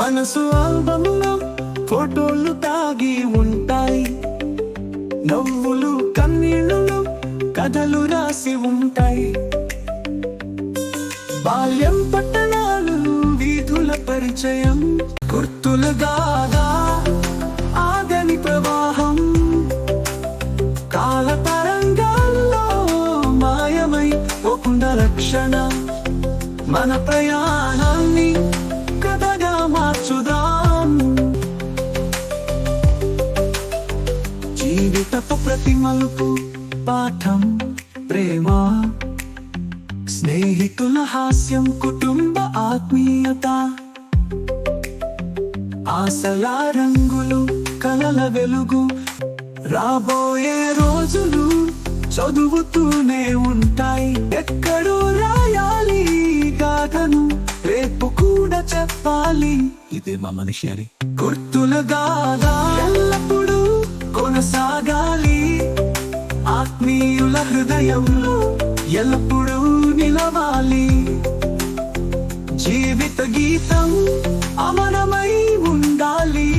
మనసు ఆల్బములో ఫోటోలు తాగి ఉంటాయి, నవ్వులు కన్నీళ్ళు కథలు రాసి ఉంటాయి. బాల్యం పట్టణాలు వీధుల పరిచయం గుర్తులుగా ఆగని ప్రవాహం, కాల తరంగాల్లో మాయమై ఒకుండ రక్షణ. మన ప్రయాణాన్ని కథగా మార్చుదాం. జీవితపు ప్రతి మలుపు పాఠం, ప్రేమ, స్నేహితుల హాస్యం, కుటుంబ ఆత్మీయత, ఆశల రంగులు, కలల వెలుగు. రాబోయే రోజులు చదువుతూనే ఉంటాయి. ఎక్కడో రాయాలి గాథను, రేపు కూడా చెప్పాలి. ఇదే మా మనిషి గుర్తులుగా ఎల్లప్పుడూ కొనసాగాలి. ఆత్మీయుల హృదయంలో ఎల్లప్పుడూ నిలవాలి. జీవిత గీతం అమరమై ఉండాలి.